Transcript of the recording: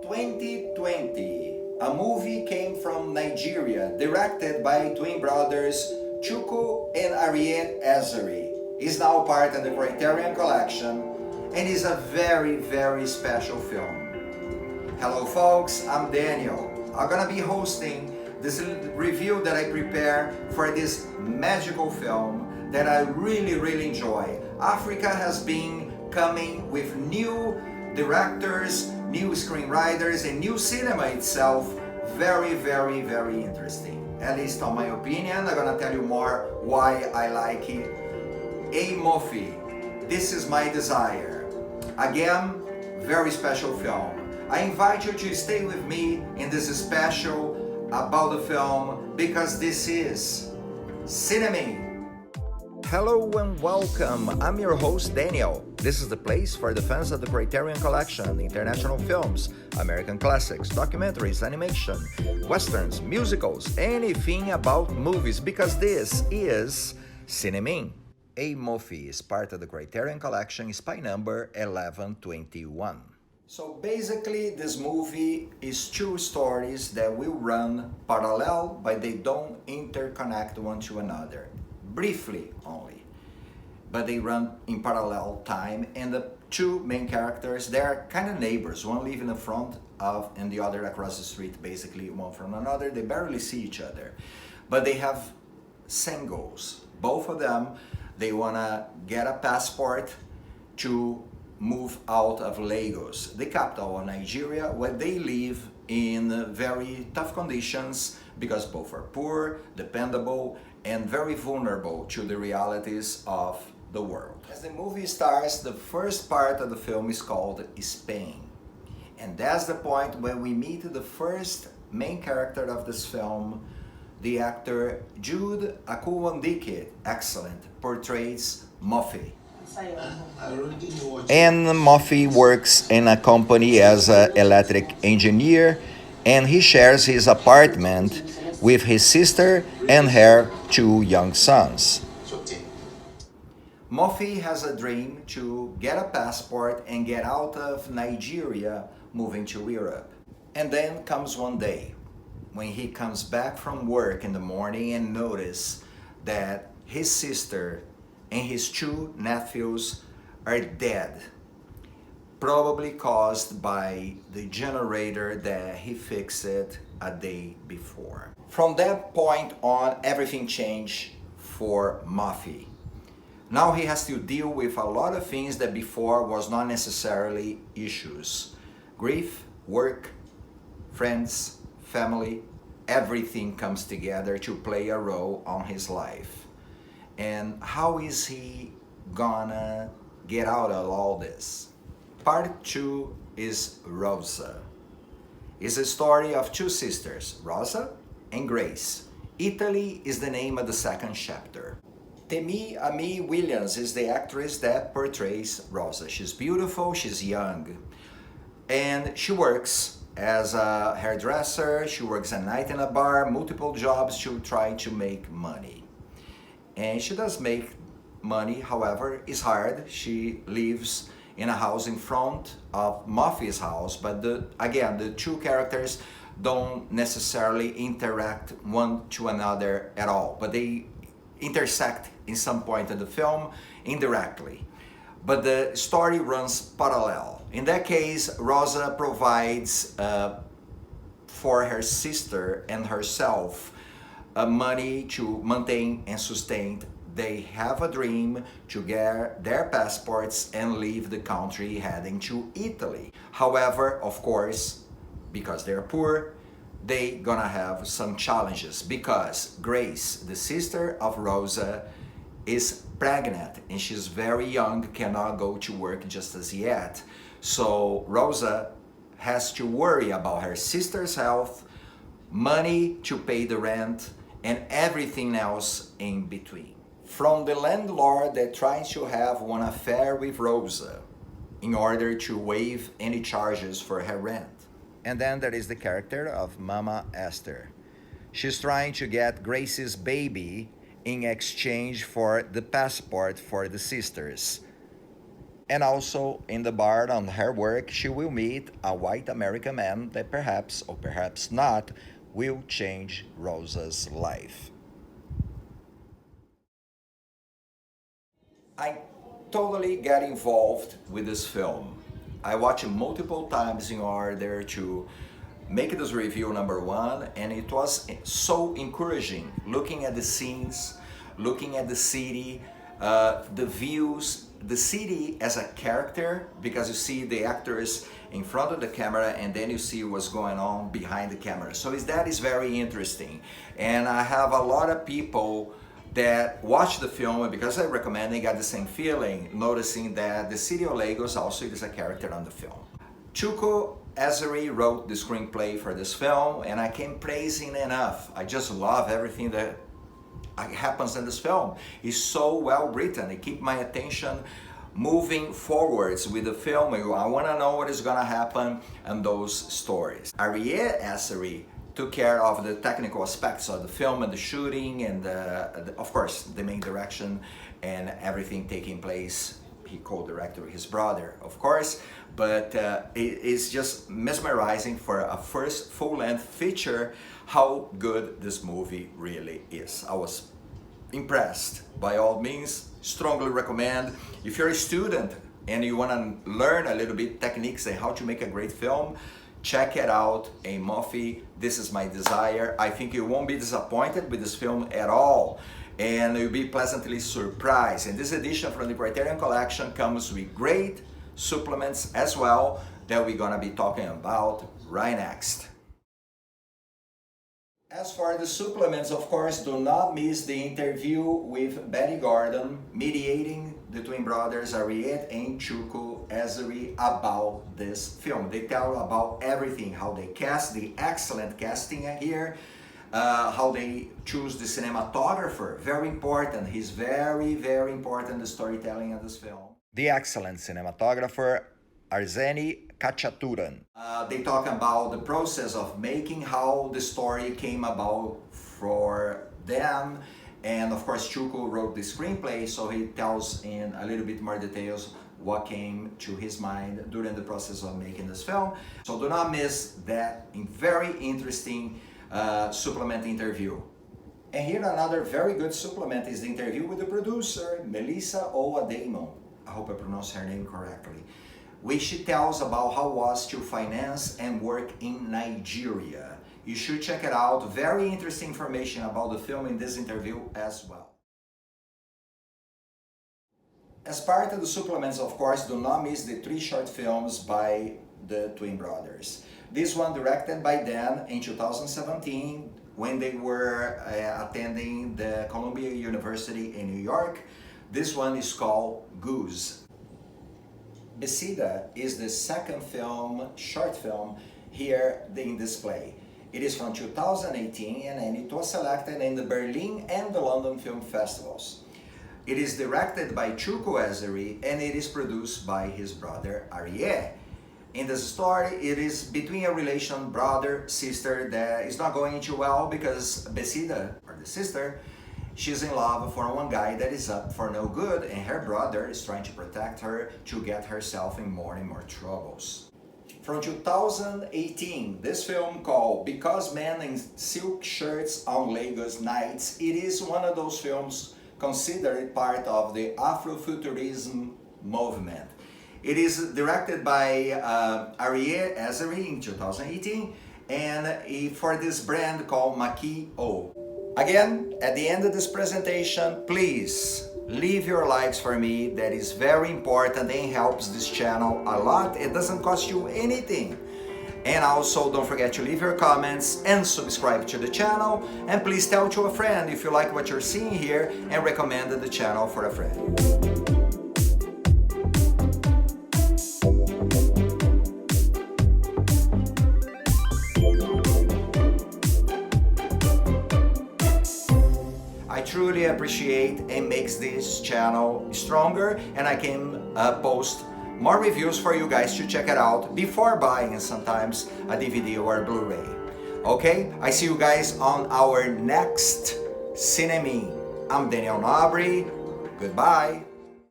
2020, a movie came from Nigeria, directed by twin brothers Chuku and Ariet Ezeri. Is now part of the Criterion Collection and is a very, very special film. Hello folks, I'm Daniel. I'm gonna be hosting this review that I prepare for this magical film that I really enjoy. Africa has been coming with new directors, new screenwriters, and new cinema itself. Very interesting. At least on my opinion, I'm gonna tell you more why I like it. A Mofi, This Is My Desire. Again, very special film. I invite you to stay with me in this special about the film because this is Cinema. Hello and welcome. I'm your host Daniel. This is the place for the fans of the Criterion Collection, international films, American classics, documentaries, animation, westerns, musicals, anything about movies because this is Cinema. A Mofi is part of the Criterion Collection, spy number 1121. So basically this movie is two stories that will run parallel but they don't interconnect one to another. Briefly only. But they run in parallel time and the two main characters, they're kind of neighbors. One live in the front of and the other across the street, basically one from another. They barely see each other. But they have same goals. Both of them, they wanna get a passport to move out of Lagos, the capital of Nigeria, where they live in very tough conditions because both are poor, dependable, and very vulnerable to the realities of the world. As the movie starts, the first part of the film is called Spain. And that's the point when we meet the first main character of this film, the actor Jude Akuwandike, excellent, portrays Mofi. And Mofi works in a company as an electric engineer and he shares his apartment with his sister and her two young sons. Mofi has a dream to get a passport and get out of Nigeria, moving to Europe. And then comes one day when he comes back from work in the morning and notices that his sister and his two nephews are dead, probably caused by the generator that he fixed a day before. From that point on, everything changed for Mofi. Now he has to deal with a lot of things that before was not necessarily issues. Grief, work, friends, family, everything comes together to play a role on his life. And how is he gonna get out of all this? Part 2 is Rosa. It's a story of two sisters, Rosa and Grace. Italy is the name of the second chapter. Temi Ami Williams is the actress that portrays Rosa. She's beautiful, she's young, and she works as a hairdresser, she works at night in a bar, multiple jobs to try to make money. And she does make money, however, it's hard. She lives in a house in front of Mofi's house, but again, the two characters don't necessarily interact one to another at all, but they intersect in some point in the film indirectly. But the story runs parallel. In that case, Rosa provides for her sister and herself money to maintain and sustain. They have a dream to get their passports and leave the country heading to Italy. However, of course, because they're poor, they gonna have some challenges because Grace, the sister of Rosa, is pregnant and she's very young, cannot go to work just as yet. So Rosa has to worry about her sister's health, money to pay the rent, and everything else in between. From the landlord that tries to have one affair with Rosa in order to waive any charges for her rent. And then there is the character of Mama Esther. She's trying to get Grace's baby in exchange for the passport for the sisters. And also in the bar on her work, she will meet a white American man that perhaps, or perhaps not, will change Rosa's life. I totally get involved with this film. I watched it multiple times in order to make this review number one, and it was so encouraging looking at the scenes, looking at the city, the views, the city as a character, because you see the actors in front of the camera and then you see what's going on behind the camera. So that is very interesting. And I have a lot of people that watch the film, and because I recommend, they got the same feeling, noticing that the city of Lagos also is a character on the film. Chuko Azeri wrote the screenplay for this film, and I can't praise him enough. I just love everything that happens in this film. It's so well written. It keeps my attention moving forwards with the film. I want to know what is going to happen in those stories. Arieh Azeri took care of the technical aspects of the film and the shooting and of course the main direction and everything taking place. He co-directed with his brother, of course, but it is just mesmerizing for a first full-length feature how good this movie really is. I was impressed. By all means, strongly recommend. If you're a student and you want to learn a little bit techniques and how to make a great film, check it out, A Muffy, This Is My Desire. I think you won't be disappointed with this film at all, and you'll be pleasantly surprised. And this edition from the Criterion Collection comes with great supplements as well that we're gonna be talking about right next. As for the supplements, of course, do not miss the interview with Betty Gordon, mediating the twin brothers Arieh and Chuko Azeri about this film. They tell about everything, how they cast, the excellent casting here, how they choose the cinematographer, very important. He's very, very important, the storytelling of this film. The excellent cinematographer, Arseni Khachaturan. They talk about the process of making, how the story came about for them, and of course Chuko wrote the screenplay, so he tells in a little bit more details what came to his mind during the process of making this film. So do not miss that very interesting supplement interview. And here another very good supplement is the interview with the producer, Melissa Owademo. I hope I pronounced her name correctly. Which she tells about how it was to finance and work in Nigeria. You should check it out. Very interesting information about the film in this interview as well. As part of the supplements, of course, do not miss the 3 short films by the twin brothers. This one directed by them in 2017 when they were attending the Columbia University in New York. This one is called Goose. Besida is the second film, short film, here in display. It is from 2018 and it was selected in the Berlin and the London Film Festivals. It is directed by Chuko Azeri and it is produced by his brother Arieh. In the story, it is between a relation brother-sister that is not going too well because Besida, or the sister, she's in love for one guy that is up for no good, and her brother is trying to protect her to get herself in more and more troubles. From 2018, this film called Because Men in Silk Shirts on Lagos Nights, it is one of those films considered part of the Afrofuturism movement. It is directed by Arieh Azeri in 2018 and for this brand called Maki-O. Again, at the end of this presentation, please leave your likes for me. That is very important and helps this channel a lot. It doesn't cost you anything. And also don't forget to leave your comments and subscribe to the channel. And please tell to a friend if you like what you're seeing here and recommend the channel for a friend. I truly appreciate and makes this channel stronger, and I can post more reviews for you guys to check it out before buying sometimes a DVD or a Blu-ray. Okay, I see you guys on our next Cinememe. I'm Daniel Nobre. Goodbye.